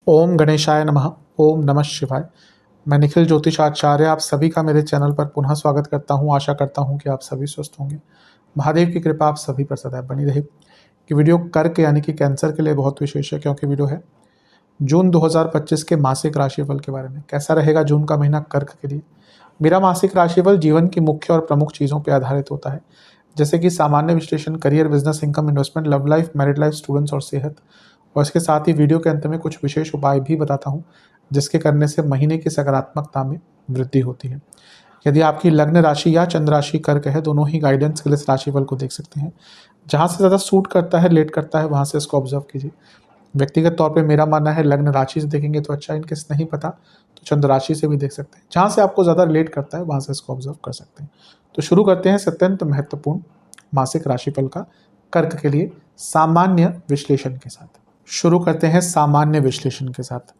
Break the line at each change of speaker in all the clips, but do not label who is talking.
ओम गणेशाय नमः। ओम नमः शिवाय। मैं निखिल ज्योतिषाचार्य आप सभी का मेरे चैनल पर पुनः स्वागत करता हूं। आशा करता हूं कि आप सभी स्वस्थ होंगे। महादेव की कृपा आप सभी पर सदैव बनी रहे। कि वीडियो कर्क यानी कि कैंसर के लिए बहुत विशेष है, क्योंकि वीडियो है जून 2025 के मासिक राशिफल के बारे में। कैसा रहेगा जून का महीना कर्क के लिए। मेरा मासिक राशिफल जीवन की मुख्य और प्रमुख चीज़ों पर आधारित होता है, जैसे कि सामान्य विश्लेषण, career, business, income, investment, love life, married life, students और सेहत। और इसके साथ ही वीडियो के अंत में कुछ विशेष उपाय भी बताता हूँ, जिसके करने से महीने की सकारात्मकता में वृद्धि होती है। यदि आपकी लग्न राशि या चंद्र राशि कर्क है, दोनों ही गाइडेंस के लिए इस राशिफल को देख सकते हैं। जहाँ से ज़्यादा सूट करता है, रिलेट करता है, वहाँ से इसको ऑब्जर्व कीजिए। व्यक्तिगत तौर पे मेरा मानना है लग्न राशि से देखेंगे तो अच्छा, इनकेस नहीं पता तो चंद्र राशि से भी देख सकते हैं। जहाँ से आपको ज़्यादा रिलेट करता है वहाँ से इसको ऑब्जर्व कर सकते हैं। तो शुरू करते हैं अत्यंत महत्वपूर्ण मासिक राशिफल का कर्क के लिए सामान्य विश्लेषण के साथ। शुरू करते हैं सामान्य विश्लेषण के साथ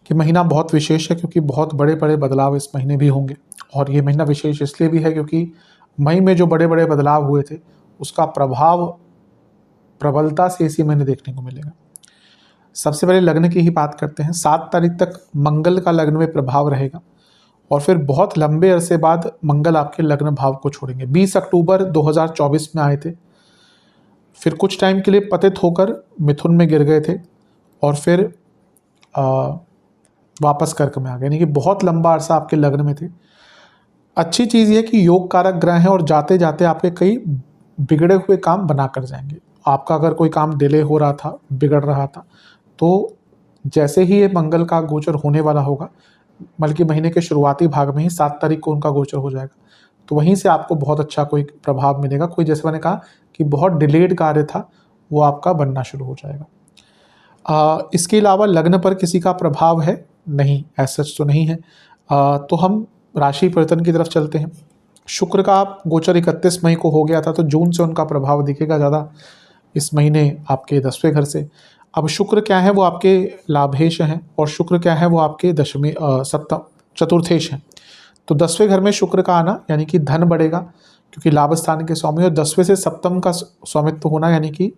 कि महीना बहुत विशेष है, क्योंकि बहुत बड़े बड़े बदलाव इस महीने भी होंगे। और ये महीना विशेष इसलिए भी है क्योंकि मई में जो बड़े बड़े बदलाव हुए थे उसका प्रभाव प्रबलता से इसी महीने देखने को मिलेगा। सबसे पहले लग्न की ही बात करते हैं। 7 तारीख तक मंगल का लग्न में प्रभाव रहेगा और फिर बहुत लंबे अरसे बाद मंगल आपके लग्न भाव को छोड़ेंगे। 20 अक्टूबर 2024 में आए थे, फिर कुछ टाइम के लिए पतित होकर मिथुन में गिर गए थे और फिर वापस कर्क में आ गए, यानी कि बहुत लंबा अरसा आपके लग्न में थे। अच्छी चीज़ ये कि योग कारक ग्रह हैं और जाते जाते आपके कई बिगड़े हुए काम बना कर जाएंगे। आपका अगर कोई काम डिले हो रहा था, बिगड़ रहा था, तो जैसे ही ये मंगल का गोचर होने वाला होगा, बल्कि महीने के शुरुआती भाग में ही 7 तारीख को उनका गोचर हो जाएगा, तो वहीं से आपको बहुत अच्छा कोई प्रभाव मिलेगा। कोई, जैसे मैंने कहा कि बहुत डिलेड कार्य था, वो आपका बनना शुरू हो जाएगा। इसके अलावा लग्न पर किसी का प्रभाव है नहीं, ऐसा तो नहीं है। तो हम राशि परिवर्तन की तरफ चलते हैं। शुक्र का गोचर 31 मई को हो गया था, तो जून से उनका प्रभाव दिखेगा ज़्यादा इस महीने आपके 10वें घर से। अब शुक्र क्या है, वो आपके लाभेश हैं, और शुक्र क्या है, वो आपके दशमें सप्तम चतुर्थेश हैं। तो 10वें घर में शुक्र का आना यानी कि धन बढ़ेगा, क्योंकि लाभ स्थान के स्वामी, और 10वें से सप्तम का स्वामित्व होना यानी कि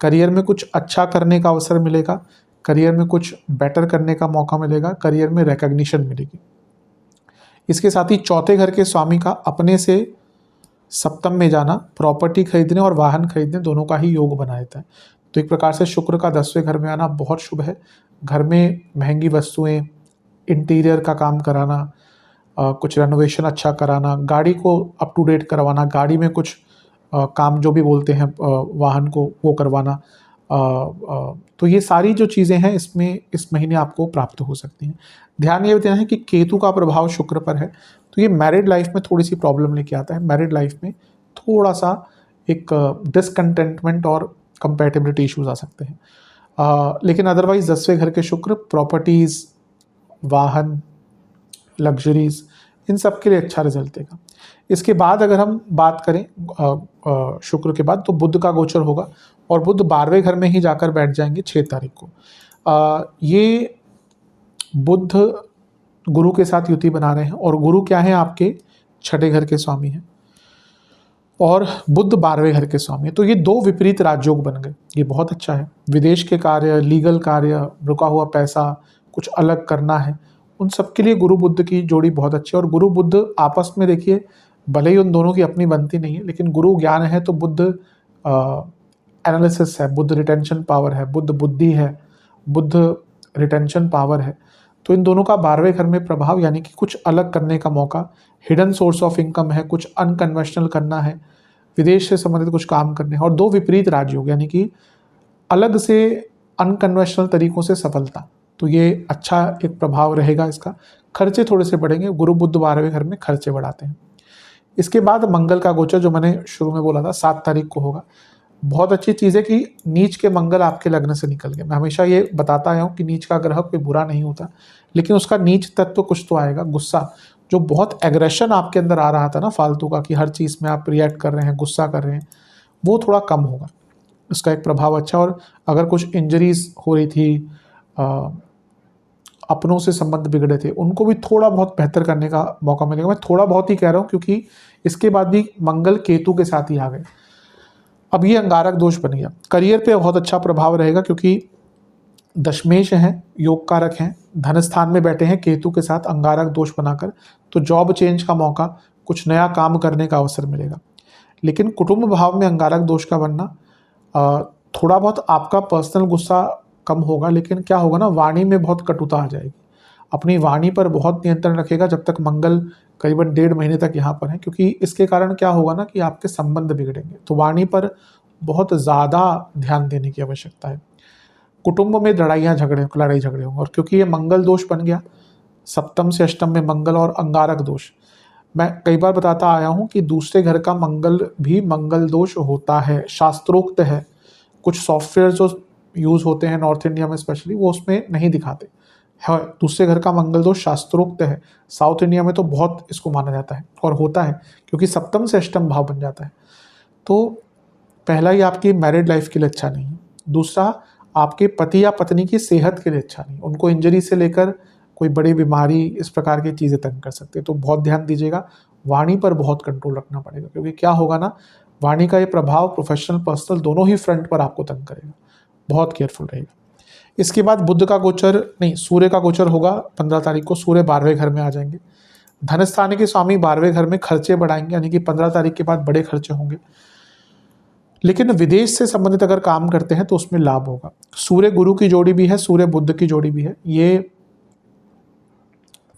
करियर में कुछ अच्छा करने का अवसर मिलेगा, करियर में कुछ बेटर करने का मौका मिलेगा, करियर में रिकॉग्निशन मिलेगी। इसके साथ ही चौथे घर के स्वामी का अपने से सप्तम में जाना प्रॉपर्टी खरीदने और वाहन खरीदने दोनों का ही योग बना देता है। तो एक प्रकार से शुक्र का 10वें घर में आना बहुत शुभ है। घर में महंगी वस्तुएं, इंटीरियर का काम कराना, कुछ रेनोवेशन अच्छा कराना, गाड़ी को अप टू डेट करवाना, गाड़ी में कुछ काम जो भी बोलते हैं वाहन को, वो करवाना। तो ये सारी जो चीज़ें हैं इसमें इस महीने आपको प्राप्त हो सकती हैं। ध्यान ये देना है कि केतु का प्रभाव शुक्र पर है, तो ये मैरिड लाइफ में थोड़ी सी प्रॉब्लम लेके आता है। मैरिड लाइफ में थोड़ा सा एक डिसकंटेंटमेंट और कंपैटिबिलिटी इश्यूज आ सकते हैं। लेकिन अदरवाइज 10वें घर के शुक्र प्रॉपर्टीज़, वाहन, लग्जरीज, इन सब के लिए अच्छा रिजल्ट देगा। इसके बाद अगर हम बात करें शुक्र के बाद, तो बुध का गोचर होगा और बुध 12वें घर में ही जाकर बैठ जाएंगे 6 तारीख को। ये बुध गुरु के साथ युति बना रहे हैं, और गुरु क्या है, आपके 6ठे घर के स्वामी हैं, और बुध 12वें घर के स्वामी है। तो ये 2 विपरीत राजयोग बन गए, ये बहुत अच्छा है। विदेश के कार्य, लीगल कार्य, रुका हुआ पैसा, कुछ अलग करना है, उन सब के लिए गुरु बुध की जोड़ी बहुत अच्छी है। और गुरु बुध आपस में देखिए, भले ही उन दोनों की अपनी बनती नहीं है, लेकिन गुरु ज्ञान है तो बुध एनालिसिस है, बुध रिटेंशन पावर है, बुध बुद्धि है, बुध रिटेंशन पावर है। तो इन दोनों का 12वें घर में प्रभाव, यानी कि कुछ अलग करने का मौका, हिडन सोर्स ऑफ इनकम है, कुछ अनकन्वेंशनल करना है, विदेश से संबंधित कुछ काम करने हैं। और 2 विपरीत राजयोग यानी कि अलग से अनकन्वेंशनल तरीकों से सफलता, तो ये अच्छा एक प्रभाव रहेगा इसका। खर्चे थोड़े से बढ़ेंगे, गुरु बुध 12वें घर में खर्चे बढ़ाते हैं। इसके बाद मंगल का गोचर, जो मैंने शुरू में बोला था 7 तारीख को होगा। बहुत अच्छी चीज़ है कि नीच के मंगल आपके लग्न से निकल गए। मैं हमेशा ये बताता आया हूँ कि नीच का ग्रह कोई बुरा नहीं होता, लेकिन उसका नीच तत्व कुछ तो आएगा। गुस्सा, जो बहुत एग्रेशन आपके अंदर आ रहा था ना फालतू का, कि हर चीज़ में आप रिएक्ट कर रहे हैं, गुस्सा कर रहे हैं, वो थोड़ा कम होगा, उसका एक प्रभाव अच्छा। और अगर कुछ इंजरीज हो रही थी, अपनों से संबंध बिगड़े थे, उनको भी थोड़ा बहुत बेहतर करने का मौका मिलेगा। मैं थोड़ा बहुत ही कह रहा हूँ, क्योंकि इसके बाद भी मंगल केतु के साथ ही आ गए। अब ये अंगारक दोष बन गया। करियर पे बहुत अच्छा प्रभाव रहेगा क्योंकि दशमेश हैं, योग कारक हैं, धन स्थान में बैठे हैं केतु के साथ अंगारक दोष बनाकर, तो जॉब चेंज का मौका, कुछ नया काम करने का अवसर मिलेगा। लेकिन कुटुंब भाव में अंगारक दोष का बनना, थोड़ा बहुत आपका पर्सनल गुस्सा कम होगा, लेकिन क्या होगा ना, वाणी में बहुत कटुता आ जाएगी। अपनी वाणी पर बहुत नियंत्रण रखेगा जब तक मंगल करीबन 1.5 महीने तक यहाँ पर है, क्योंकि इसके कारण क्या होगा ना कि आपके संबंध बिगड़ेंगे। तो वाणी पर बहुत ज़्यादा ध्यान देने की आवश्यकता है। कुटुंब में लड़ाई झगड़े होंगे, और क्योंकि ये मंगल दोष बन गया, सप्तम से अष्टम में मंगल और अंगारक दोष, मैं कई बार बताता आया हूँ कि दूसरे घर का मंगल भी मंगल दोष होता है, शास्त्रोक्त है। कुछ सॉफ्टवेयर जो यूज़ होते हैं नॉर्थ इंडिया में स्पेशली, वो उसमें नहीं दिखाते है। दूसरे घर का मंगल दोष शास्त्रोक्त है। साउथ इंडिया में तो बहुत इसको माना जाता है और होता है, क्योंकि सप्तम से अष्टम भाव बन जाता है। तो पहला ही आपकी मैरिड लाइफ के लिए अच्छा नहीं है। दूसरा, आपके पति या पत्नी की सेहत के लिए अच्छा नहीं, उनको इंजरी से लेकर कोई बड़ी बीमारी, इस प्रकार की चीज़ें तंग कर सकते हैं। तो बहुत ध्यान दीजिएगा, वाणी पर बहुत कंट्रोल रखना पड़ेगा, क्योंकि क्या होगा ना, वाणी का ये प्रभाव प्रोफेशनल पर्सनल दोनों ही फ्रंट पर आपको तंग करेगा। बहुत केयरफुल रहेगा। इसके बाद बुध का गोचर नहीं, सूर्य का गोचर होगा 15 तारीख को। सूर्य 12वें घर में आ जाएंगे। धन स्थान के स्वामी 12वें घर में खर्चे बढ़ाएंगे, यानी कि 15 तारीख के बाद बड़े खर्चे होंगे। लेकिन विदेश से संबंधित अगर काम करते हैं तो उसमें लाभ होगा। सूर्य गुरु की जोड़ी भी है, सूर्य बुध की जोड़ी भी है। ये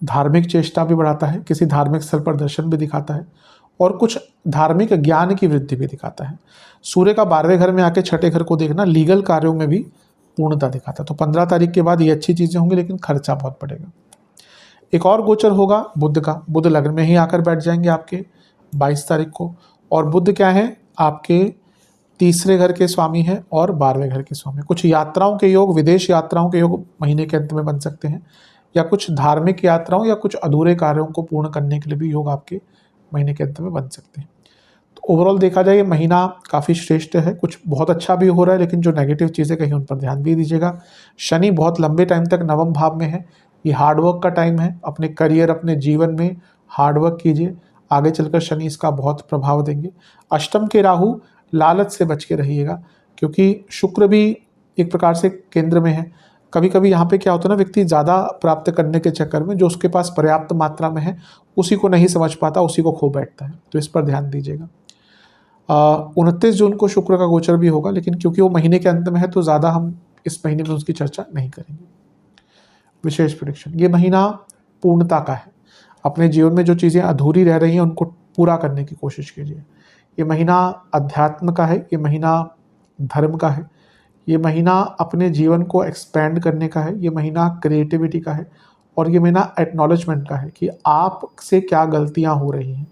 धार्मिक चेष्टा भी बढ़ाता है, किसी धार्मिक स्थल पर दर्शन भी दिखाता है, और कुछ धार्मिक ज्ञान की वृद्धि भी दिखाता है। सूर्य का 12वें घर में आके छठे घर को देखना लीगल कार्यों में भी पूर्णता दिखाता है। तो 15 तारीख के बाद ये अच्छी चीज़ें होंगी, लेकिन खर्चा बहुत बढ़ेगा। एक और गोचर होगा बुध का, बुध लग्न में ही आकर बैठ जाएंगे आपके 22 तारीख को। और बुध क्या है, आपके तीसरे घर के स्वामी हैं और 12वें घर के स्वामी। कुछ यात्राओं के योग, विदेश यात्राओं के योग महीने के अंत में बन सकते हैं, या कुछ धार्मिक यात्राओं या कुछ अधूरे कार्यों को पूर्ण करने के लिए भी योग आपके महीने के अंत में बन सकते हैं। तो ओवरऑल देखा जाए ये महीना काफ़ी श्रेष्ठ है। कुछ बहुत अच्छा भी हो रहा है, लेकिन जो नेगेटिव चीज़ें कहीं उन पर ध्यान भी दीजिएगा। शनि बहुत लंबे टाइम तक नवम भाव में है, ये हार्डवर्क का टाइम है। अपने करियर, अपने जीवन में हार्डवर्क कीजिए, आगे चलकर शनि इसका बहुत प्रभाव देंगे। अष्टम के राहु, लालच से बच के रहिएगा, क्योंकि शुक्र भी एक प्रकार से केंद्र में है। कभी कभी यहाँ पे क्या होता है ना, व्यक्ति ज़्यादा प्राप्त करने के चक्कर में जो उसके पास पर्याप्त मात्रा में है उसी को नहीं समझ पाता, उसी को खो बैठता है। तो इस पर ध्यान दीजिएगा। 29 जून को शुक्र का गोचर भी होगा, लेकिन क्योंकि वो महीने के अंत में है तो ज़्यादा हम इस महीने में उसकी चर्चा नहीं करेंगे। विशेष प्रेडिक्शन, ये महीना पूर्णता का है। अपने जीवन में जो चीज़ें अधूरी रह रही हैं उनको पूरा करने की कोशिश कीजिए। ये महीना अध्यात्म का है, ये महीना धर्म का है, ये महीना अपने जीवन को एक्सपेंड करने का है, ये महीना क्रिएटिविटी का है, और ये महीना एक्नॉलेजमेंट का है कि आपसे क्या गलतियां हो रही हैं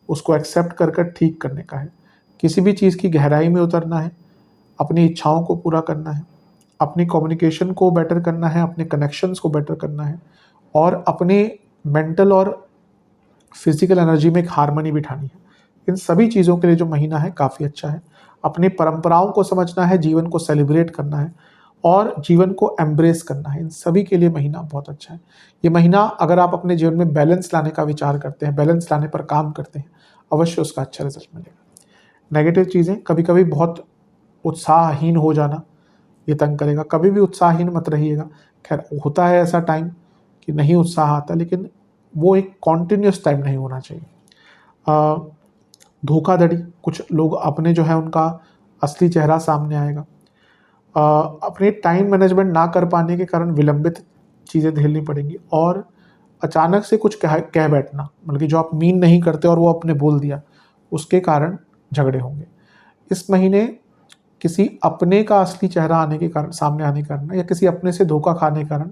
उसको एक्सेप्ट कर ठीक करने का है। किसी भी चीज़ की गहराई में उतरना है, अपनी इच्छाओं को पूरा करना है, अपनी कम्युनिकेशन को बेटर करना है, अपने कनेक्शंस को बेटर करना है, और अपने मेंटल और फिजिकल एनर्जी में एक हार्मनी बिठानी है। इन सभी चीज़ों के लिए जो महीना है काफ़ी अच्छा है। अपनी परंपराओं को समझना है, जीवन को सेलिब्रेट करना है, और जीवन को एम्ब्रेस करना है। इन सभी के लिए महीना बहुत अच्छा है। ये महीना अगर आप अपने जीवन में बैलेंस लाने का विचार करते हैं, बैलेंस लाने पर काम करते हैं, अवश्य उसका अच्छा रिजल्ट मिलेगा। नेगेटिव चीज़ें, कभी कभी बहुत उत्साहहीन हो जाना, ये तंग करेगा। कभी भी उत्साहहीन मत रहिएगा। खैर, होता है ऐसा टाइम कि नहीं उत्साह आता, लेकिन वो एक कॉन्टिन्यूस टाइम नहीं होना चाहिए। धोखाधड़ी, कुछ लोग अपने जो है उनका असली चेहरा सामने आएगा। अपने टाइम मैनेजमेंट ना कर पाने के कारण विलंबित चीज़ें झेलनी पड़ेंगी, और अचानक से कुछ कह बैठना, मतलब कि जो आप मीन नहीं करते और वो आपने बोल दिया, उसके कारण झगड़े होंगे। इस महीने किसी अपने का असली चेहरा आने के कारण, सामने आने के कारण, या किसी अपने से धोखा खाने के कारण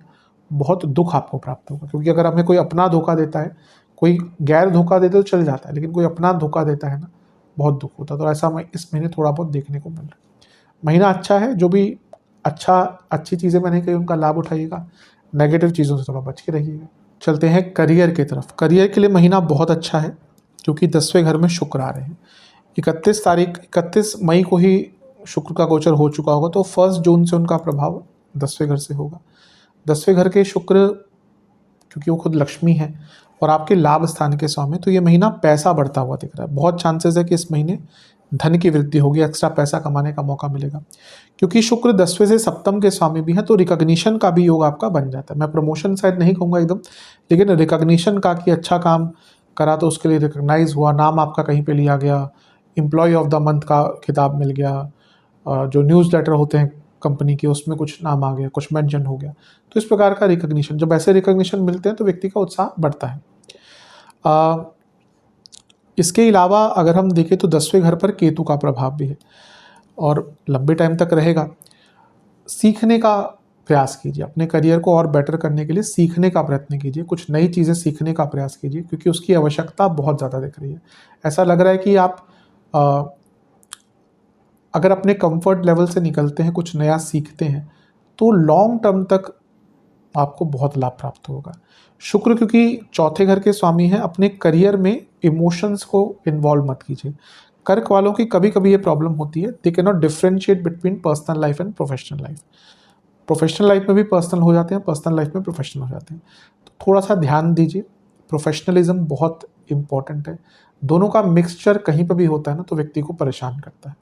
बहुत दुख आपको प्राप्त होगा। क्योंकि अगर हमें कोई अपना धोखा देता है, कोई गैर धोखा देता है तो चल जाता है, लेकिन कोई अपना धोखा देता है ना, बहुत दुख होता है। तो ऐसा इस महीने थोड़ा बहुत देखने को मिल रहा है। महीना अच्छा है, जो भी अच्छी चीज़ें मैंने कही उनका लाभ उठाइएगा, नेगेटिव चीज़ों से थोड़ा बच के रहिएगा। चलते हैं करियर की तरफ। करियर के लिए महीना बहुत अच्छा है, क्योंकि 10वें घर में शुक्र आ रहे हैं। 31 मई को ही शुक्र का गोचर हो चुका होगा, तो 1 जून से उनका प्रभाव 10वें घर से होगा। 10वें घर के शुक्र, क्योंकि वो खुद लक्ष्मी है और आपके लाभ स्थान के स्वामी, तो ये महीना पैसा बढ़ता हुआ दिख रहा है। बहुत चांसेस है कि इस महीने धन की वृद्धि होगी, एक्स्ट्रा पैसा कमाने का मौका मिलेगा। क्योंकि शुक्र 10वें से सप्तम के स्वामी भी हैं तो रिकॉग्निशन का भी योग आपका बन जाता है। मैं प्रमोशन शायद नहीं कहूँगा एकदम, लेकिन रिकॉग्निशन का कि अच्छा काम करा तो उसके लिए रिकॉग्नाइज हुआ, नाम आपका कहीं पे लिया गया, एम्प्लॉय ऑफ द मंथ का खिताब मिल गया, जो न्यूज़ लेटर होते हैं कंपनी के उसमें कुछ नाम आ गया, कुछ मेंशन हो गया। तो इस प्रकार का रिकॉग्निशन, जब ऐसे रिकॉग्निशन मिलते हैं तो व्यक्ति का उत्साह बढ़ता है। इसके अलावा अगर हम देखें तो 10वें घर पर केतु का प्रभाव भी है और लंबे टाइम तक रहेगा। सीखने का प्रयास कीजिए, अपने करियर को और बेटर करने के लिए सीखने का प्रयत्न कीजिए, कुछ नई चीज़ें सीखने का प्रयास कीजिए, क्योंकि उसकी आवश्यकता बहुत ज़्यादा दिख रही है। ऐसा लग रहा है कि आप अगर अपने कंफर्ट लेवल से निकलते हैं, कुछ नया सीखते हैं, तो लॉन्ग टर्म तक आपको बहुत लाभ प्राप्त होगा। शुक्र क्योंकि चौथे घर के स्वामी हैं, अपने करियर में इमोशंस को इन्वॉल्व मत कीजिए। कर्क वालों की कभी कभी ये प्रॉब्लम होती है, they can not differentiate between personal life and professional life. Professional life में भी पर्सनल हो जाते हैं, पर्सनल लाइफ में प्रोफेशनल हो जाते हैं। तो थोड़ा सा ध्यान दीजिए, प्रोफेशनलिज्म बहुत इम्पॉर्टेंट है। दोनों का मिक्सचर कहीं पर भी होता है ना तो व्यक्ति को परेशान करता है।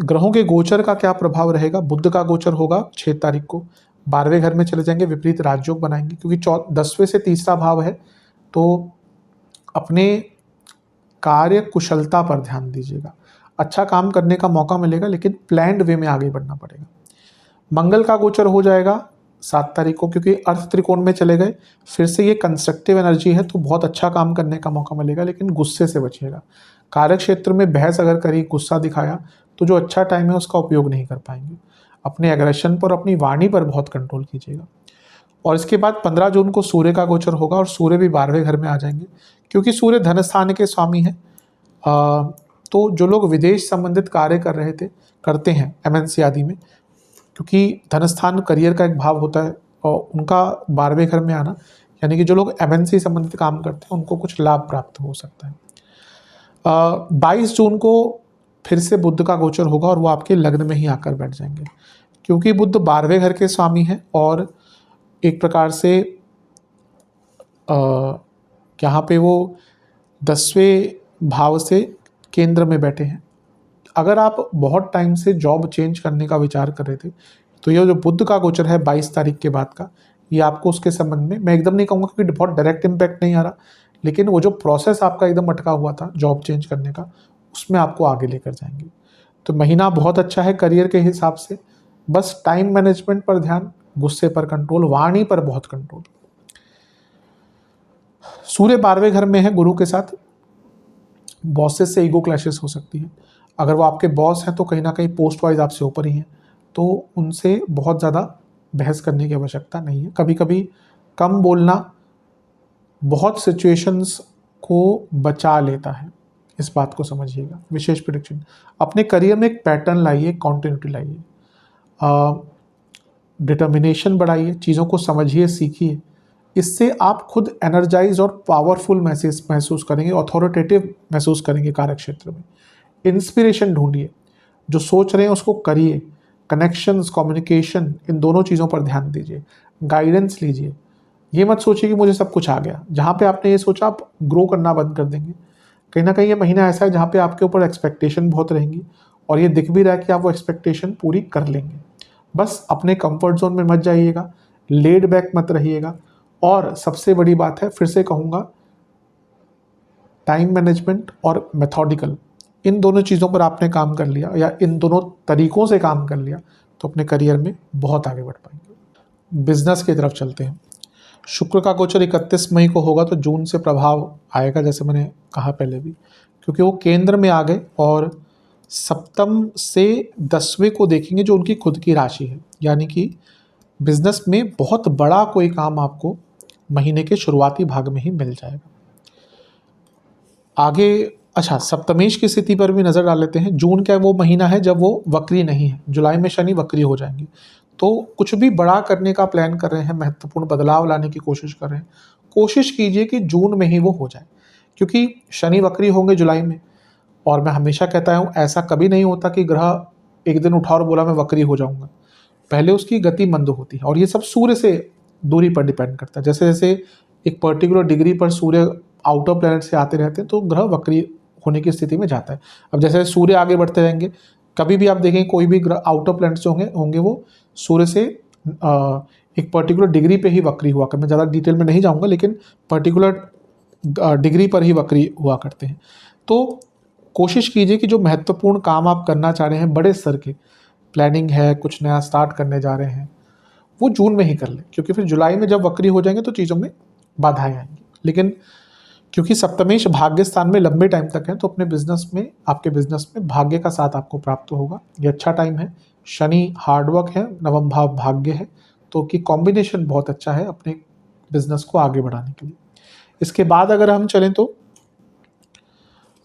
ग्रहों के गोचर का क्या प्रभाव रहेगा? बुध का गोचर होगा 6 तारीख को, 12वें घर में चले जाएंगे, विपरीत राजयोग बनाएंगे, क्योंकि 10वें से तीसरा भाव है। तो अपने कार्य कुशलता पर ध्यान दीजिएगा, अच्छा काम करने का मौका मिलेगा, लेकिन प्लान्ड वे में आगे बढ़ना पड़ेगा। मंगल का गोचर हो जाएगा 7 तारीख को, क्योंकि अर्थ त्रिकोण में चले गए, फिर से ये कंस्ट्रक्टिव एनर्जी है, तो बहुत अच्छा काम करने का मौका मिलेगा, लेकिन गुस्से से बचिएगा। कार्य क्षेत्र में बहस अगर करी, गुस्सा दिखाया, तो जो अच्छा टाइम है उसका उपयोग नहीं कर पाएंगे। अपने एग्रेशन पर, अपनी वाणी पर बहुत कंट्रोल कीजिएगा। और इसके बाद 15 जून को सूर्य का गोचर होगा और सूर्य भी 12वें घर में आ जाएंगे, क्योंकि सूर्य धन स्थान के स्वामी हैं। तो जो लोग विदेश संबंधित कार्य कर रहे थे, करते हैं एमएनसी आदि में, क्योंकि धन स्थान करियर का एक भाव होता है, और उनका 12वें घर में आना, यानी कि जो लोग एमएनसी संबंधित काम करते हैं उनको कुछ लाभ प्राप्त हो सकता है। 22 जून को फिर से बुध का गोचर होगा और वो आपके लग्न में ही आकर बैठ जाएंगे, क्योंकि बुध 12वें घर के स्वामी हैं और एक प्रकार से यहाँ पे वो 10वें भाव से केंद्र में बैठे हैं। अगर आप बहुत टाइम से जॉब चेंज करने का विचार कर रहे थे, तो ये जो बुध का गोचर है 22 तारीख के बाद का, ये आपको उसके संबंध में, मैं एकदम नहीं कहूँगा क्योंकि बहुत डायरेक्ट इम्पैक्ट नहीं आ रहा, लेकिन वो जो प्रोसेस आपका एकदम अटका हुआ था जॉब चेंज करने का, उसमें आपको आगे लेकर जाएंगे। तो महीना बहुत अच्छा है करियर के हिसाब से, बस टाइम मैनेजमेंट पर ध्यान, गुस्से पर कंट्रोल, वाणी पर बहुत कंट्रोल। सूर्य 12वें घर में है गुरु के साथ, बॉसेस से ईगो क्लैशेस हो सकती है। अगर वो आपके बॉस हैं तो कहीं ना कहीं पोस्ट वाइज आपसे ऊपर ही हैं, तो उनसे बहुत ज़्यादा बहस करने की आवश्यकता नहीं है। कभी कभी कम बोलना बहुत सिचुएशंस को बचा लेता है, इस बात को समझिएगा। विशेष प्रेडिक्शन, अपने करियर में एक पैटर्न लाइए, कॉन्टिन्यूटी लाइए, डिटर्मिनेशन बढ़ाइए, चीज़ों को समझिए, सीखिए। इससे आप खुद एनर्जाइज और पावरफुल महसूस करेंगे, अथॉरिटेटिव महसूस करेंगे कार्य क्षेत्र में। इंस्पिरेशन ढूंढिए, जो सोच रहे हैं उसको करिए। कनेक्शंस, कम्युनिकेशन, इन दोनों चीज़ों पर ध्यान दीजिए। गाइडेंस लीजिए। ये मत सोचिए कि मुझे सब कुछ आ गया। जहाँ पे आपने ये सोचा, आप ग्रो करना बंद कर देंगे। कहीं ना कहीं ये महीना ऐसा है जहाँ पे आपके ऊपर एक्सपेक्टेशन बहुत रहेंगी, और ये दिख भी रहा है कि आप वो एक्सपेक्टेशन पूरी कर लेंगे। बस अपने कंफर्ट जोन में मत जाइएगा, लेड बैक मत रहिएगा, और सबसे बड़ी बात है, फिर से कहूँगा, टाइम मैनेजमेंट और मेथोडिकल, इन दोनों चीज़ों पर आपने काम कर लिया, या इन दोनों तरीक़ों से काम कर लिया, तो अपने करियर में बहुत आगे बढ़ पाएंगे। बिजनेस की तरफ चलते हैं। शुक्र का गोचर 31 मई को होगा, तो जून से प्रभाव आएगा, जैसे मैंने कहा पहले भी, क्योंकि वो केंद्र में आ गए और सप्तम से 10वें को देखेंगे, जो उनकी खुद की राशि है। यानी कि बिजनेस में बहुत बड़ा कोई काम आपको महीने के शुरुआती भाग में ही मिल जाएगा। आगे अच्छा, सप्तमेश की स्थिति पर भी नज़र डाल लेते हैं। जून क्या वो महीना है जब वो वक्री नहीं है, जुलाई में शनि वक्री हो जाएंगे। तो कुछ भी बड़ा करने का प्लान कर रहे हैं, महत्वपूर्ण बदलाव लाने की कोशिश कर रहे हैं, कोशिश कीजिए कि जून में ही वो हो जाए, क्योंकि शनि वक्री होंगे जुलाई में। और मैं हमेशा कहता हूँ, ऐसा कभी नहीं होता कि ग्रह एक दिन उठा और बोला मैं वक्री हो जाऊँगा। पहले उसकी गति मंद होती है, और ये सब सूर्य से दूरी पर डिपेंड करता है। जैसे जैसे एक पर्टिकुलर डिग्री पर सूर्य आउटर प्लैनेट से आते रहते हैं, तो ग्रह वक्री होने की स्थिति में जाता है। अब जैसे सूर्य आगे बढ़ते रहेंगे, कभी भी आप देखेंगे कोई भी आउटर प्लैनेट्स होंगे वो सूर्य से एक पर्टिकुलर डिग्री पे ही वक्री हुआ करते हैं। मैं ज़्यादा डिटेल में नहीं जाऊँगा, लेकिन पर्टिकुलर डिग्री पर ही वक्री हुआ करते हैं। तो कोशिश कीजिए कि जो महत्वपूर्ण काम आप करना चाह रहे हैं, बड़े स्तर के प्लानिंग है, कुछ नया स्टार्ट करने जा रहे हैं, वो जून में ही कर लें, क्योंकि फिर जुलाई में जब वक्री हो जाएंगे तो चीज़ों में बाधाएं आएंगी। लेकिन क्योंकि सप्तमेश भाग्य स्थान में लंबे टाइम तक है, तो अपने बिजनेस में, आपके बिजनेस में भाग्य का साथ आपको प्राप्त होगा। ये अच्छा टाइम है। शनि हार्डवर्क है, नवम भाव भाग्य है, तो कि कॉम्बिनेशन बहुत अच्छा है अपने बिजनेस को आगे बढ़ाने के लिए। इसके बाद अगर हम चलें तो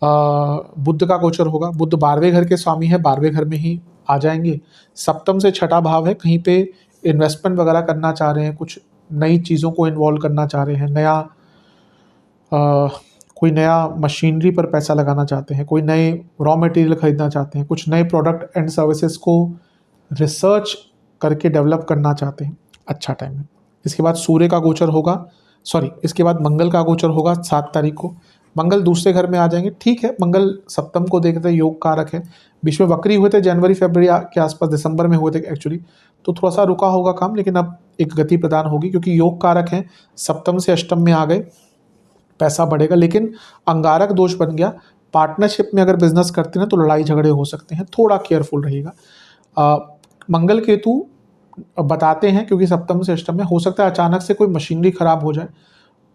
बुध का गोचर होगा। बुध 12वें घर के स्वामी है, 12वें घर में ही आ जाएंगे। सप्तम से छठा भाव है, कहीं पे इन्वेस्टमेंट वगैरह करना चाह रहे हैं, कुछ नई चीज़ों को इन्वॉल्व करना चाह रहे हैं, कोई नया मशीनरी पर पैसा लगाना चाहते हैं, कोई नए रॉ मटेरियल खरीदना चाहते हैं, कुछ नए प्रोडक्ट एंड सर्विसेज को रिसर्च करके डेवलप करना चाहते हैं, अच्छा टाइम है। इसके बाद सूर्य का गोचर होगा, इसके बाद मंगल का गोचर होगा 7 तारीख को। मंगल दूसरे घर में आ जाएंगे, ठीक है। मंगल सप्तम को देखते हैं, योग कारक है। बीच में वक्री हुए थे जनवरी फरवरी के आसपास, दिसंबर में हुए थे एक्चुअली, तो थोड़ा सा रुका होगा काम, लेकिन अब एक गति प्रदान होगी क्योंकि योग कारक है, सप्तम से अष्टम में आ गए, पैसा बढ़ेगा। लेकिन अंगारक दोष बन गया, पार्टनरशिप में अगर बिजनेस करते हैं तो लड़ाई झगड़े हो सकते हैं, थोड़ा केयरफुल रहिएगा। मंगल केतु बताते हैं, क्योंकि सप्तम से अष्टम में हो सकता है अचानक से कोई मशीनरी खराब हो जाए,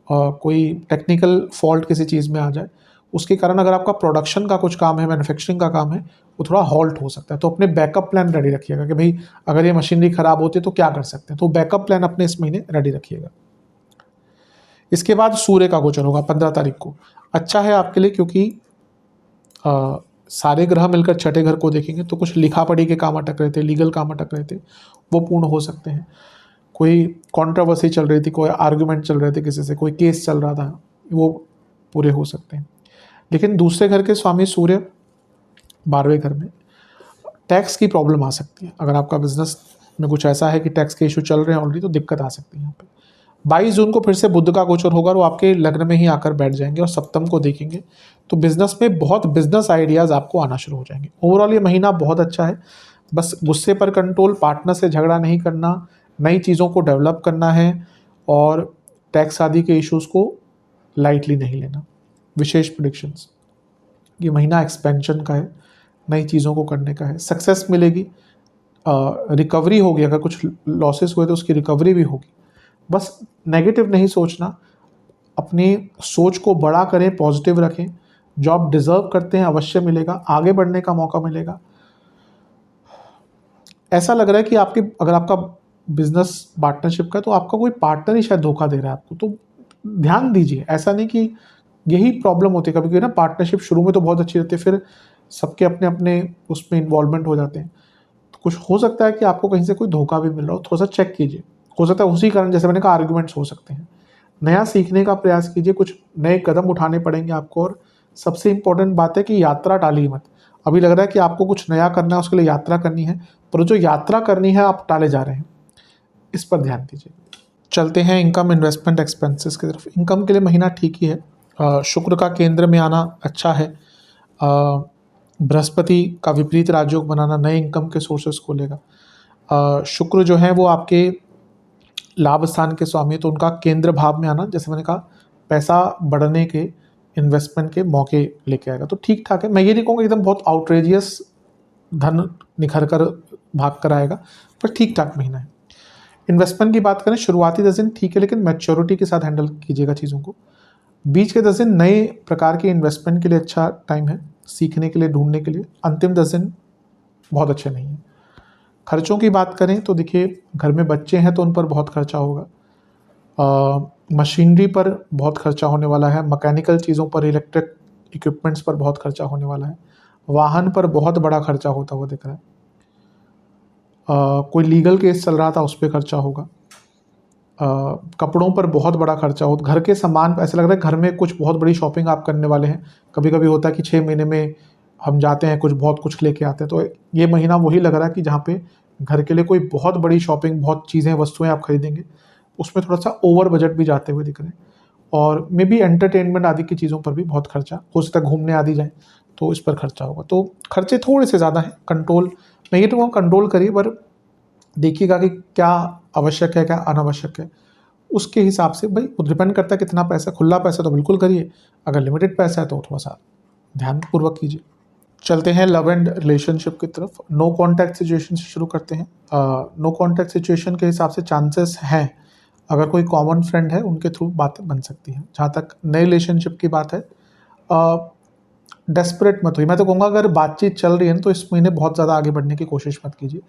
कोई टेक्निकल फॉल्ट किसी चीज़ में आ जाए, उसके कारण अगर आपका प्रोडक्शन का कुछ काम है, मैन्युफैक्चरिंग का काम है, वो थोड़ा हॉल्ट हो सकता है। तो अपने बैकअप प्लान रेडी रखिएगा कि भाई अगर ये मशीनरी खराब होती है तो क्या कर सकते हैं, तो बैकअप प्लान अपने इस महीने रेडी रखिएगा। इसके बाद सूर्य का गोचर होगा 15 तारीख को। अच्छा है आपके लिए, क्योंकि सारे ग्रह मिलकर छठे घर को देखेंगे, तो कुछ लिखा पढ़ी के काम अटक रहे थे, लीगल काम अटक रहे थे, वो पूर्ण हो सकते हैं। कोई कंट्रोवर्सी चल रही थी, कोई आर्गुमेंट चल रहे थे किसी से, कोई केस चल रहा था, वो पूरे हो सकते हैं। लेकिन दूसरे घर के स्वामी सूर्य 12वें घर में, टैक्स की प्रॉब्लम आ सकती है। अगर आपका बिजनेस में कुछ ऐसा है कि टैक्स के इशू चल रहे हैं ऑलरेडी, तो दिक्कत आ सकती है यहाँ पे। 22 जून को फिर से बुध का गोचर होगा और वो आपके लग्न में ही आकर बैठ जाएंगे और सप्तम को देखेंगे, तो बिजनेस में बहुत बिजनेस आइडियाज़ आपको आना शुरू हो जाएंगे। ओवरऑल ये महीना बहुत अच्छा है। बस गुस्से पर कंट्रोल, पार्टनर से झगड़ा नहीं करना, नई चीज़ों को डेवलप करना है और टैक्स आदि के इश्यूज़ को लाइटली नहीं लेना। विशेष प्रेडिक्शंस, ये महीना एक्सपेंशन का है, नई चीज़ों को करने का है, सक्सेस मिलेगी, रिकवरी होगी। अगर कुछ लॉसेस हुए तो उसकी रिकवरी भी होगी। बस नेगेटिव नहीं सोचना, अपनी सोच को बड़ा करें, पॉजिटिव रखें। जो आप डिज़र्व करते हैं अवश्य मिलेगा, आगे बढ़ने का मौका मिलेगा। ऐसा लग रहा है कि अगर आपका बिजनेस पार्टनरशिप का, तो आपका कोई पार्टनर ही शायद धोखा दे रहा है आपको, तो ध्यान दीजिए। ऐसा नहीं कि यही प्रॉब्लम होती है कभी कभी ना, पार्टनरशिप शुरू में तो बहुत अच्छी रहती है, फिर सबके अपने अपने उसमें इन्वॉल्वमेंट हो जाते हैं, तो कुछ हो सकता है कि आपको कहीं से कोई धोखा भी मिल रहा हो, थोड़ा सा चेक कीजिए। हो सकता है उसी कारण, जैसे मैंने कहा, आर्ग्यूमेंट्स हो सकते हैं। नया सीखने का प्रयास कीजिए, कुछ नए कदम उठाने पड़ेंगे आपको। और सबसे इंपॉर्टेंट बात है कि यात्रा टालिए मत। अभी लग रहा है कि आपको कुछ नया करना है, उसके लिए यात्रा करनी है, पर जो यात्रा करनी है आप टाले जा रहे हैं, इस पर ध्यान दीजिए। चलते हैं इनकम, इन्वेस्टमेंट, एक्सपेंसेस की तरफ। इनकम के लिए महीना ठीक ही है। शुक्र का केंद्र में आना अच्छा है। बृहस्पति का विपरीत राजयोग बनाना नए इनकम के सोर्सेस खोलेगा। शुक्र जो है वो आपके लाभ स्थान के स्वामी, तो उनका केंद्र भाव में आना, जैसे मैंने कहा, पैसा बढ़ने के, इन्वेस्टमेंट के मौके लेके आएगा, तो ठीक ठाक है। मैं ये नहीं कहूँगा एकदम बहुत आउटरेजियस धन निखर कर भाग कर आएगा, पर ठीक ठाक महीना है। इन्वेस्टमेंट की बात करें, शुरुआती 10 दिन ठीक है, लेकिन मैच्योरिटी के साथ हैंडल कीजिएगा चीज़ों को। बीच के 10 दिन नए प्रकार के इन्वेस्टमेंट के लिए अच्छा टाइम है, सीखने के लिए, ढूंढने के लिए। अंतिम 10 दिन बहुत अच्छे नहीं हैं। खर्चों की बात करें तो देखिए, घर में बच्चे हैं तो उन पर बहुत खर्चा होगा। मशीनरी पर बहुत खर्चा होने वाला है, मैकेनिकल चीज़ों पर, इलेक्ट्रिक इक्विपमेंट्स पर बहुत खर्चा होने वाला है, वाहन पर बहुत बड़ा खर्चा होता हुआ दिख रहा है। कोई लीगल केस चल रहा था, उस पर खर्चा होगा। कपड़ों पर बहुत बड़ा खर्चा हो, घर के सामान, ऐसा लग रहा है घर में कुछ बहुत बड़ी शॉपिंग आप करने वाले हैं। कभी कभी होता है कि 6 महीने में हम जाते हैं, बहुत कुछ लेके आते हैं, तो ये महीना वही लग रहा है कि जहाँ पे घर के लिए कोई बहुत बड़ी शॉपिंग, बहुत चीज़ें, वस्तुएं आप खरीदेंगे, उसमें थोड़ा सा ओवर बजट भी जाते हुए दिख रहे हैं। और मे बी एंटरटेनमेंट आदि की चीज़ों पर भी बहुत खर्चा हो सकता है, घूमने आदि जाएँ तो इस पर खर्चा होगा। तो खर्चे थोड़े से ज़्यादा हैं, कंट्रोल मैं ये तो कहूँगा कंट्रोल करिए, पर देखिएगा कि क्या आवश्यक है, क्या अनावश्यक है। उसके हिसाब से भाई वो डिपेंड करता है कितना पैसा, खुला पैसा तो बिल्कुल करिए, अगर लिमिटेड पैसा है तो थोड़ा-सा ध्यानपूर्वक कीजिए। चलते हैं लव एंड रिलेशनशिप की तरफ। नो कॉन्टैक्ट सिचुएशन से शुरू करते हैं। नो कॉन्टैक्ट सिचुएशन के हिसाब से चांसेस हैं, अगर कोई कॉमन फ्रेंड है उनके थ्रू बातें बन सकती हैं। जहाँ तक नए रिलेशनशिप की बात है, डेस्परेट मत होइए। मैं तो कहूँगा अगर बातचीत चल रही है ना तो इस महीने बहुत ज़्यादा आगे बढ़ने की कोशिश मत कीजिए।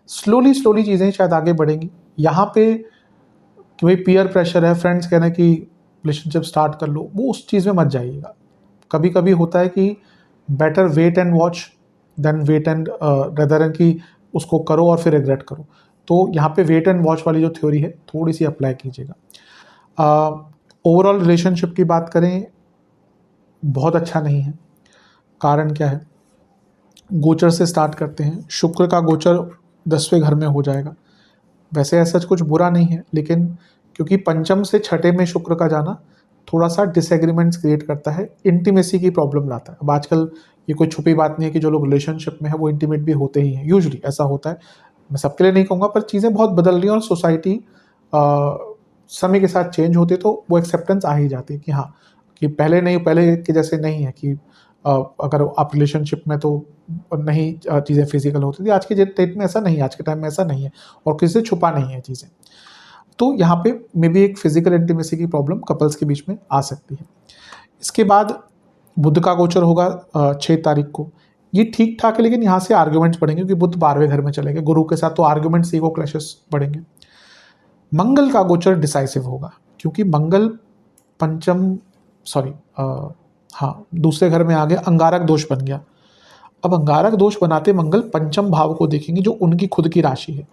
स्लोली चीज़ें शायद आगे बढ़ेंगी। यहाँ पे कि भाई पीयर प्रेशर है, फ्रेंड्स कह रहे हैं कि रिलेशनशिप स्टार्ट कर लो, वो उस चीज़ में मत जाइएगा। कभी-कभी होता है कि better wait and watch then wait and rather than कि उसको करो और फिर रिग्रेट करो। तो यहाँ पे वेट एंड वॉच वाली जो थ्योरी है थोड़ी-सी अप्लाई कीजिएगा। ओवरऑल रिलेशनशिप की बात करें, बहुत अच्छा नहीं है। कारण क्या है? गोचर से स्टार्ट करते हैं। शुक्र का गोचर 10वें घर में हो जाएगा। वैसे ऐसा कुछ बुरा नहीं है, लेकिन क्योंकि पंचम से छठे में शुक्र का जाना थोड़ा-सा डिसएग्रीमेंट्स क्रिएट करता है, इंटीमेसी की प्रॉब्लम लाता है। अब आजकल ये कोई छुपी बात नहीं है कि जो लोग रिलेशनशिप में हैं वो इंटीमेट भी होते ही हैं, यूजुअली ऐसा होता है। मैं सबके लिए नहीं कहूँगा, पर चीज़ें बहुत बदल रही हैं और सोसाइटी समय के साथ चेंज होती है, तो वो एक्सेप्टेंस आ ही जाती है कि हाँ, कि पहले नहीं, पहले के जैसे नहीं है कि अगर आप रिलेशनशिप में तो नहीं चीज़ें फिजिकल होती थी। आज के डेट में ऐसा नहीं है, आज के टाइम में ऐसा नहीं है और किसी से छुपा नहीं है चीज़ें। तो यहाँ पे मे बी एक फिजिकल इंटीमेसी की प्रॉब्लम कपल्स के बीच में आ सकती है। इसके बाद बुध का गोचर होगा 6 तारीख को। ये ठीक-ठाक है, लेकिन यहाँ से आर्ग्यूमेंट्स बढ़ेंगे क्योंकि बुध 12वें घर में चले गए गुरु के साथ, तो आर्ग्यूमेंट्स, ईगो क्लैशेस बढ़ेंगे। मंगल का गोचर डिसाइसिव होगा क्योंकि मंगल पंचम सॉरी हाँ, दूसरे घर में आ गया, अंगारक दोष बन गया। अब अंगारक दोष बनाते मंगल पंचम भाव को देखेंगे जो उनकी खुद की राशि है।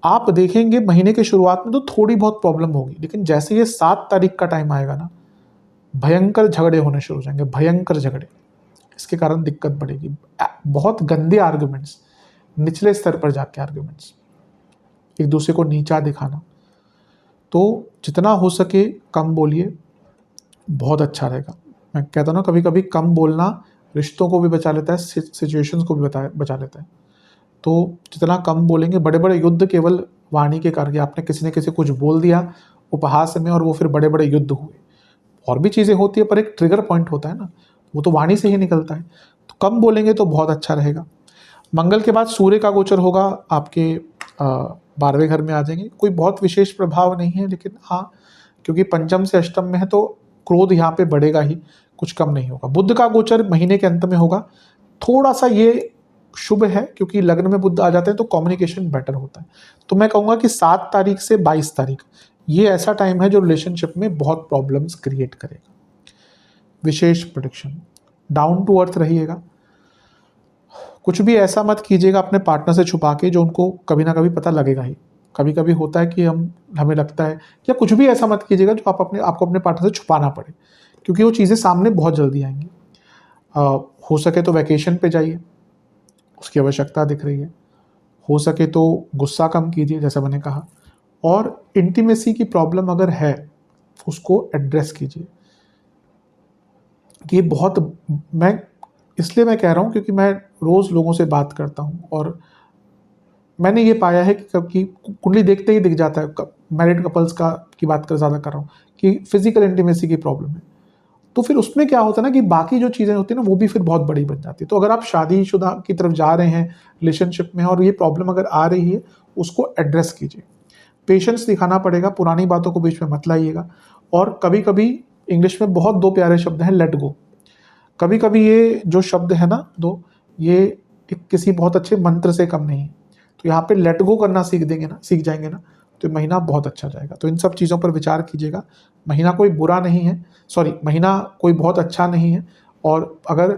आप देखेंगे महीने के शुरुआत में तो थोड़ी बहुत प्रॉब्लम होगी, लेकिन जैसे ये 7 तारीख का टाइम आएगा ना, भयंकर झगड़े होने शुरू हो जाएंगे, भयंकर झगड़े। इसके कारण दिक्कत बढ़ेगी, बहुत गंदे आर्गुमेंट्स, निचले स्तर पर जाके आर्गुमेंट्स, एक दूसरे को नीचा दिखाना। तो जितना हो सके कम बोलिए, बहुत अच्छा रहेगा। मैं कहता हूँ ना, कभी कभी कम बोलना रिश्तों को भी बचा लेता है, सिचुएशंस को भी बचा लेता है। तो जितना कम बोलेंगे, बड़े बड़े युद्ध केवल वाणी के कारण, आपने किसी ने किसी कुछ बोल दिया उपहास में और वो फिर बड़े बड़े युद्ध हुए। और भी चीज़ें होती है, पर एक ट्रिगर पॉइंट होता है ना, वो तो वाणी से ही निकलता है। तो कम बोलेंगे तो बहुत अच्छा रहेगा। मंगल के बाद सूर्य का गोचर होगा, आपके 12वें घर में आ जाएंगे। कोई बहुत विशेष प्रभाव नहीं है, लेकिन हाँ, क्योंकि पंचम से अष्टम में है तो क्रोध यहाँ पे बढ़ेगा ही, कुछ कम नहीं होगा। बुध का गोचर महीने के अंत में होगा। थोड़ा सा ये शुभ है क्योंकि लग्न में बुध आ जाते हैं तो कम्युनिकेशन बेटर होता है। तो मैं कहूँगा कि 7 तारीख से 22 तारीख ये ऐसा टाइम है जो रिलेशनशिप में बहुत प्रॉब्लम्स क्रिएट करेगा। विशेष प्रोडिक्शन, डाउन टू अर्थ रहिएगा। कुछ भी ऐसा मत कीजिएगा अपने पार्टनर से छुपा के जो उनको कभी ना कभी पता लगेगा ही। कभी कभी होता है कि हमें लगता है, या कुछ भी ऐसा मत कीजिएगा जो आपको अपने पार्टनर से छुपाना पड़े, क्योंकि वो चीज़ें सामने बहुत जल्दी आएंगी। हो सके तो वैकेशन पे जाइए, उसकी आवश्यकता दिख रही है। हो सके तो गुस्सा कम कीजिए, जैसा मैंने कहा। और इंटीमेसी की प्रॉब्लम अगर है उसको एड्रेस कीजिए। ये बहुत, मैं इसलिए मैं कह रहा हूँ क्योंकि मैं रोज़ लोगों से बात करता हूँ और मैंने ये पाया है कि कुंडली देखते ही दिख जाता है। मैरिड कपल्स का की बात कर ज़्यादा कर रहा हूँ कि फिजिकल इंटीमेसी की प्रॉब्लम है। तो फिर उसमें क्या होता है ना कि बाकी जो चीज़ें होती है ना वो भी फिर बहुत बड़ी बन जाती है। तो अगर आप शादीशुदा की तरफ जा रहे हैं रिलेशनशिप में और ये प्रॉब्लम अगर आ रही है, उसको एड्रेस कीजिए। पेशेंस दिखाना पड़ेगा, पुरानी बातों को बीच में मत लाइएगा। और कभी कभी इंग्लिश में बहुत 2 प्यारे शब्द हैं, लेट गो। कभी कभी ये जो शब्द है ना दो, ये एक किसी बहुत अच्छे मंत्र से कम नहीं है। तो यहाँ पे लेट गो करना सीख जाएंगे ना, तो महीना बहुत अच्छा जाएगा। तो इन सब चीज़ों पर विचार कीजिएगा। महीना कोई बुरा नहीं है, महीना कोई बहुत अच्छा नहीं है। और अगर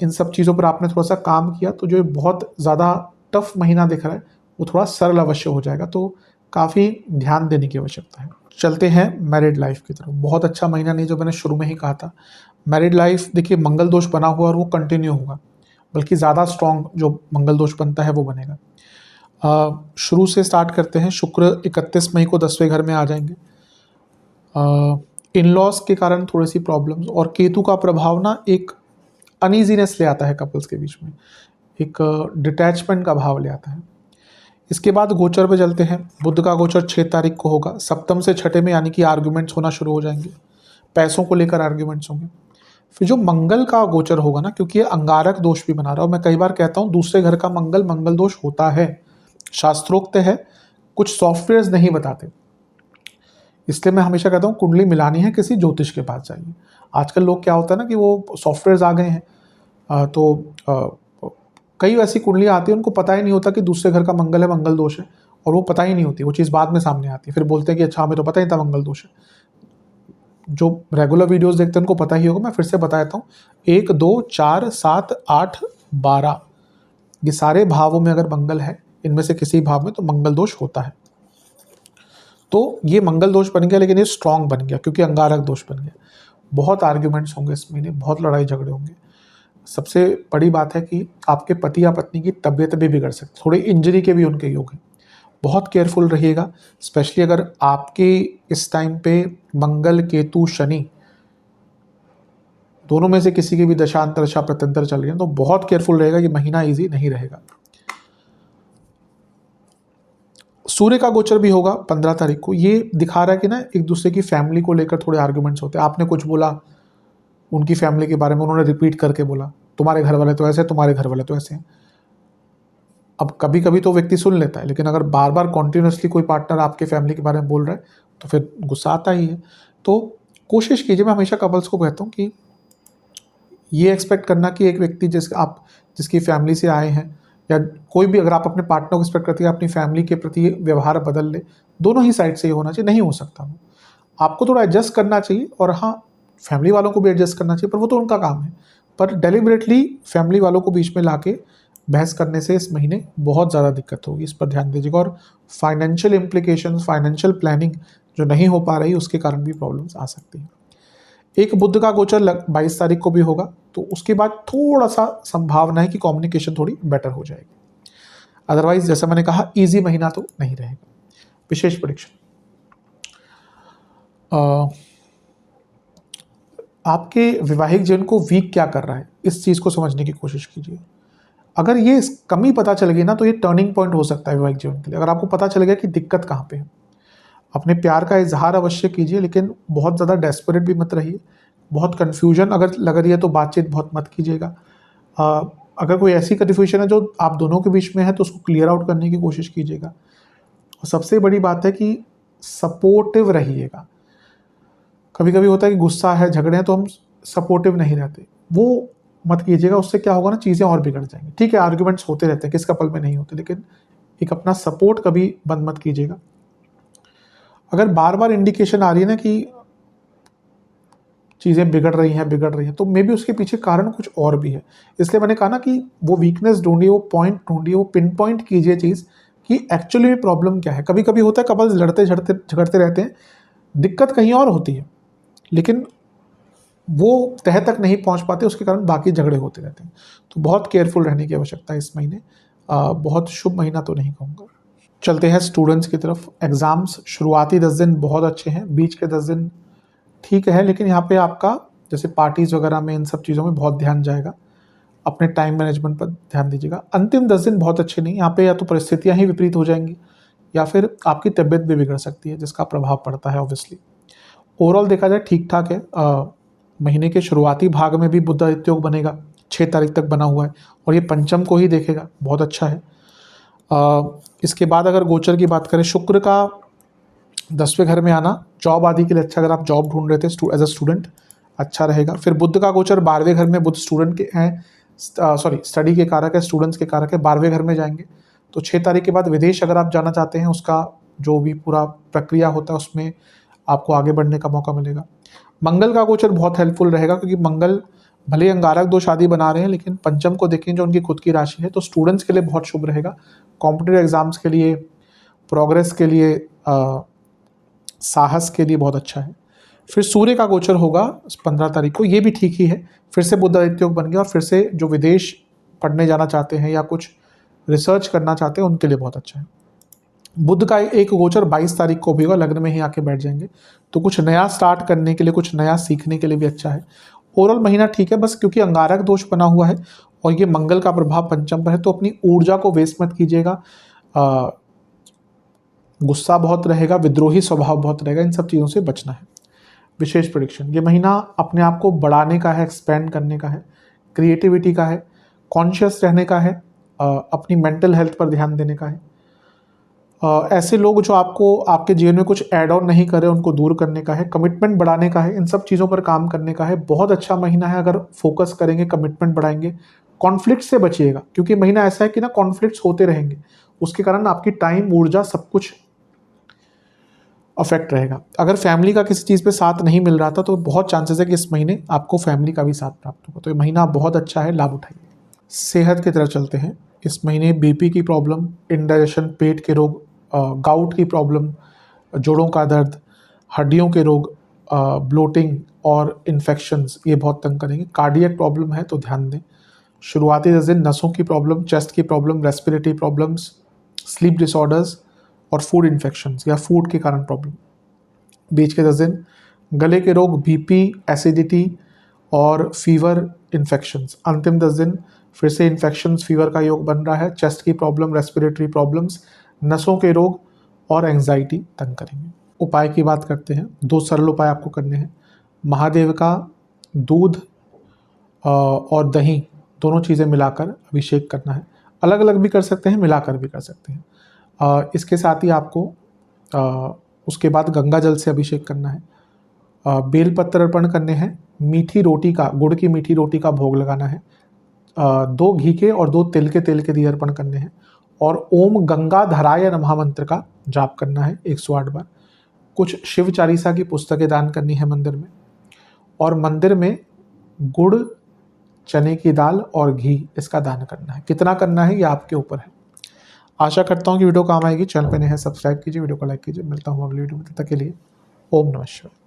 इन सब चीज़ों पर आपने थोड़ा सा काम किया तो जो बहुत ज़्यादा टफ महीना दिख रहा है वो थोड़ा सरल अवश्य हो जाएगा। तो काफ़ी ध्यान देने की आवश्यकता है। चलते हैं मैरिड लाइफ की तरफ। बहुत अच्छा महीना नहीं, जो मैंने शुरू में ही कहा था। मैरिड लाइफ देखिए, मंगल दोष बना हुआ और वो कंटिन्यू होगा, बल्कि ज़्यादा स्ट्रॉन्ग जो मंगल दोष बनता है वो बनेगा। शुरू से स्टार्ट करते हैं। शुक्र 31 मई को 10वें घर में आ जाएंगे। इन लॉज के कारण थोड़ी सी प्रॉब्लम्स, और केतु का प्रभाव ना एक अनईजीनेस ले आता है कपल्स के बीच में, एक डिटैचमेंट का भाव ले आता है। इसके बाद गोचर पे चलते हैं। बुध का गोचर 6 तारीख को होगा, सप्तम से छठे में, यानी कि आर्ग्यूमेंट्स होना शुरू हो जाएंगे, पैसों को लेकर आर्ग्यूमेंट्स होंगे। फिर जो मंगल का गोचर होगा ना, क्योंकि ये अंगारक दोष भी बना रहा है, और मैं कई बार कहता हूँ दूसरे घर का मंगल मंगल दोष होता है, शास्त्रोक्त है, कुछ सॉफ्टवेयर्स नहीं बताते, इसलिए मैं हमेशा कहता हूँ कुंडली मिलानी है किसी ज्योतिष के पास जाइए। आजकल लोग क्या होता है ना कि वो सॉफ्टवेयर्स आ गए हैं, कई ऐसी कुंडलियाँ आती हैं उनको पता ही नहीं होता कि दूसरे घर का मंगल है, मंगल दोष है, और वो पता ही नहीं होती, वो चीज़ बाद में सामने आती है, फिर बोलते हैं कि अच्छा हमें तो पता ही था मंगल दोष है। जो रेगुलर वीडियोस देखते हैं उनको पता ही होगा, मैं फिर से बता देता हूँ। 1 2 4 7 8 12 ये सारे भावों में अगर मंगल है, इनमें से किसी भाव में, तो मंगल दोष होता है। तो ये मंगल दोष बन गया, लेकिन ये स्ट्रांग बन गया क्योंकि अंगारक दोष बन गया। बहुत आर्ग्यूमेंट्स होंगे इस महीने, बहुत लड़ाई झगड़े होंगे। सबसे बड़ी बात है कि आपके पति या पत्नी की तबीयत भी बिगड़ सकती है, थोड़ी इंजरी के भी उनके योग हैं। बहुत केयरफुल रहिएगा, स्पेशली अगर आपके इस टाइम पे मंगल केतु शनि दोनों में से किसी की भी दशांतर दशा प्रत्यंतर चल रही है, तो बहुत केयरफुल रहेगा, ये महीना इजी नहीं रहेगा। सूर्य का गोचर भी होगा 15 तारीख को। ये दिखा रहा है कि ना एक दूसरे की फैमिली को लेकर थोड़े आर्ग्यूमेंट्स होते हैं। आपने कुछ बोला उनकी फैमिली के बारे में, उन्होंने रिपीट करके बोला तुम्हारे घर वाले तो ऐसे, तुम्हारे घर वाले तो ऐसे हैं। अब कभी कभी तो व्यक्ति सुन लेता है, लेकिन अगर बार बार कॉन्टिन्यूसली कोई पार्टनर आपके फैमिली के बारे में बोल रहा है तो फिर गुस्सा आता ही है। तो कोशिश कीजिए, मैं हमेशा कपल्स को कहता हूँ कि ये एक्सपेक्ट करना कि एक व्यक्ति जिसकी फैमिली से आए हैं, या कोई भी, अगर आप अपने पार्टनर को एक्सपेक्ट करते हैं अपनी फैमिली के प्रति व्यवहार बदल ले, दोनों ही साइड से ये होना चाहिए, नहीं हो सकता वो। आपको थोड़ा एडजस्ट करना चाहिए, और हाँ फैमिली वालों को भी एडजस्ट करना चाहिए, पर वो तो उनका काम है। पर डेलिबरेटली फैमिली वालों को बीच में लाके बहस करने से इस महीने बहुत ज़्यादा दिक्कत होगी, इस पर ध्यान दीजिएगा। और फाइनेंशियल इम्प्लीकेशंस, फाइनेंशियल प्लानिंग जो नहीं हो पा रही, उसके कारण भी प्रॉब्लम्स आ सकती हैं। एक बुध का गोचर 22 तारीख को भी होगा, तो उसके बाद थोड़ा सा संभावना है कि कम्युनिकेशन थोड़ी बेटर हो जाएगी। अदरवाइज जैसा मैंने कहा, इजी महीना तो नहीं रहेगा। विशेष प्रेडिक्शन, आपके वैवाहिक जीवन को वीक क्या कर रहा है, इस चीज़ को समझने की कोशिश कीजिए। अगर ये कमी पता चल गई ना, तो ये टर्निंग पॉइंट हो सकता है वैवाहिक जीवन के लिए। अगर आपको पता चल गया कि दिक्कत कहाँ पे है, अपने प्यार का इजहार अवश्य कीजिए, लेकिन बहुत ज़्यादा डेस्परेट भी मत रहिए। बहुत कन्फ्यूजन अगर लग रही है तो बातचीत बहुत मत कीजिएगा। अगर कोई ऐसी कन्फ्यूजन है जो आप दोनों के बीच में है, तो उसको क्लियर आउट करने की कोशिश कीजिएगा। और सबसे बड़ी बात है कि सपोर्टिव रहिएगा। कभी कभी होता है कि गुस्सा है, झगड़े हैं, तो हम सपोर्टिव नहीं रहते, वो मत कीजिएगा। उससे क्या होगा ना, चीज़ें और बिगड़ जाएंगी। ठीक है, आर्ग्यूमेंट्स होते रहते हैं, किस कपल में नहीं होते, लेकिन एक अपना सपोर्ट कभी बंद मत कीजिएगा। अगर बार बार इंडिकेशन आ रही है ना कि चीज़ें बिगड़ रही हैं, तो मे बी उसके पीछे कारण कुछ और भी है। इसलिए मैंने कहा ना कि वो वीकनेस ढूंढिए, वो पॉइंट ढूंढिए, वो पिन पॉइंट कीजिए चीज़ कि एक्चुअली में प्रॉब्लम क्या है। कभी कभी होता है कपल्स लड़ते झगड़ते रहते हैं, दिक्कत कहीं और होती है, लेकिन वो तह तक नहीं पहुंच पाते, उसके कारण बाकी झगड़े होते रहते हैं। तो बहुत केयरफुल रहने की आवश्यकता है इस महीने। बहुत शुभ महीना तो नहीं कहूँगा। चलते हैं स्टूडेंट्स की तरफ। एग्ज़ाम्स शुरुआती 10 दिन बहुत अच्छे हैं, बीच के 10 दिन ठीक है, लेकिन यहाँ पे आपका जैसे पार्टीज़ वगैरह में, इन सब चीज़ों में बहुत ध्यान जाएगा। अपने टाइम मैनेजमेंट पर ध्यान दीजिएगा। अंतिम 10 दिन बहुत अच्छे नहीं, यहाँ पे या तो परिस्थितियाँ ही विपरीत हो जाएंगी, या फिर आपकी तबीयत भी बिगड़ सकती है, जिसका प्रभाव पड़ता है ऑब्वियसली। ओवरऑल देखा जाए ठीक ठाक है। महीने के शुरुआती भाग में भी बुध आदित्य योग बनेगा, 6 तारीख तक बना हुआ है, और ये पंचम को ही देखेगा, बहुत अच्छा है। इसके बाद अगर गोचर की बात करें, शुक्र का 10वें घर में आना जॉब आदि के लिए अच्छा, अगर आप जॉब ढूंढ रहे थे एज अ स्टूडेंट, अच्छा रहेगा। फिर बुध का गोचर 12वें घर में, बुध स्टूडेंट के हैं, स्टडी के कारक है, स्टूडेंट्स के कारक है, 12वें घर में जाएंगे। तो 6 तारीख के बाद विदेश अगर आप जाना चाहते हैं, उसका जो भी पूरा प्रक्रिया होता है उसमें आपको आगे बढ़ने का मौका मिलेगा। मंगल का गोचर बहुत हेल्पफुल रहेगा, क्योंकि मंगल भले अंगारक दोष आदि बना रहे हैं, लेकिन पंचम को देखें जो उनकी खुद की राशि है, तो स्टूडेंट्स के लिए बहुत शुभ रहेगा। कॉम्पिटिटिव एग्जाम्स के लिए, प्रोग्रेस के लिए, साहस के लिए बहुत अच्छा है। फिर सूर्य का गोचर होगा 15 तारीख को, ये भी ठीक ही है। फिर से बुध आदित्य योग बन गया, और फिर से जो विदेश पढ़ने जाना चाहते हैं या कुछ रिसर्च करना चाहते हैं, उनके लिए बहुत अच्छा है। बुध का एक गोचर 22 तारीख को भी होगा, लग्न में ही आके बैठ जाएंगे, तो कुछ नया स्टार्ट करने के लिए, कुछ नया सीखने के लिए भी अच्छा है। ओवरऑल महीना ठीक है, बस क्योंकि अंगारक दोष बना हुआ है और ये मंगल का प्रभाव पंचम पर है, तो अपनी ऊर्जा को वेस्ट मत कीजिएगा। गुस्सा बहुत रहेगा, विद्रोही स्वभाव बहुत रहेगा, इन सब चीज़ों से बचना है। विशेष प्रेडिक्शन, ये महीना अपने आप को बढ़ाने का है, एक्सपेंड करने का है, क्रिएटिविटी का है, कॉन्शियस रहने का है, अपनी मेंटल हेल्थ पर ध्यान देने का है। ऐसे लोग जो आपको आपके जीवन में कुछ ऐड ऑन नहीं कर रहे, उनको दूर करने का है, कमिटमेंट बढ़ाने का है, इन सब चीज़ों पर काम करने का है। बहुत अच्छा महीना है, अगर फोकस करेंगे, कमिटमेंट बढ़ाएंगे। कॉन्फ्लिक्ट से बचिएगा, क्योंकि महीना ऐसा है कि ना कॉन्फ्लिक्ट्स होते रहेंगे, उसके कारण आपकी टाइम, ऊर्जा, सब कुछ अफेक्ट रहेगा। अगर फैमिली का किसी चीज़ पे साथ नहीं मिल रहा था, तो बहुत चांसेस है कि इस महीने आपको फैमिली का भी साथ प्राप्त होगा। तो ये महीना बहुत अच्छा है, लाभ उठाइए। सेहत की तरफ चलते हैं। इस महीने बीपी की प्रॉब्लम, इंडाइजेशन, पेट के रोग, गाउट की प्रॉब्लम, जोड़ों का दर्द, हड्डियों के रोग, ब्लोटिंग और इन्फेक्शंस, ये बहुत तंग करेंगे। कार्डियक प्रॉब्लम है तो ध्यान दें। शुरुआती 10 दिन नसों की प्रॉब्लम, चेस्ट की problem, respiratory problems, sleep disorders और फूड इन्फेक्शंस या फूड के कारण प्रॉब्लम। बीच के 10 दिन गले के रोग, बीपी, एसिडिटी और फीवर, इन्फेक्शंस। अंतिम 10 दिन फिर से इन्फेक्शंस, फीवर का योग बन रहा है, चेस्ट की प्रॉब्लम, रेस्पिरेटरी प्रॉब्लम्स, नसों के रोग और एंजाइटी तंग करेंगे। उपाय की बात करते हैं। 2 सरल उपाय आपको करने हैं। महादेव का दूध और दही, दोनों चीज़ें मिलाकर अभिषेक करना है। अलग अलग भी कर सकते हैं, मिलाकर भी कर सकते हैं। इसके साथ ही आपको उसके बाद गंगा जल से अभिषेक करना है। बेल पत्र अर्पण करने हैं। मीठी रोटी का, गुड़ की मीठी रोटी का भोग लगाना है। 2 घी के और 2 तिल के दिए अर्पण करने हैं। और ओम गंगा धराय नमः मंत्र का जाप करना है 108 बार। कुछ शिव चालीसा की पुस्तकें दान करनी है मंदिर में। और मंदिर में गुड़, चने की दाल और घी, इसका दान करना है। कितना करना है ये आपके ऊपर है। आशा करता हूँ कि वीडियो काम आएगी। चैनल पे नए हैं, सब्सक्राइब कीजिए, वीडियो को लाइक कीजिए। मिलता हूँ अगली वीडियो में, तब तक के लिए ओम नमः शिवाय।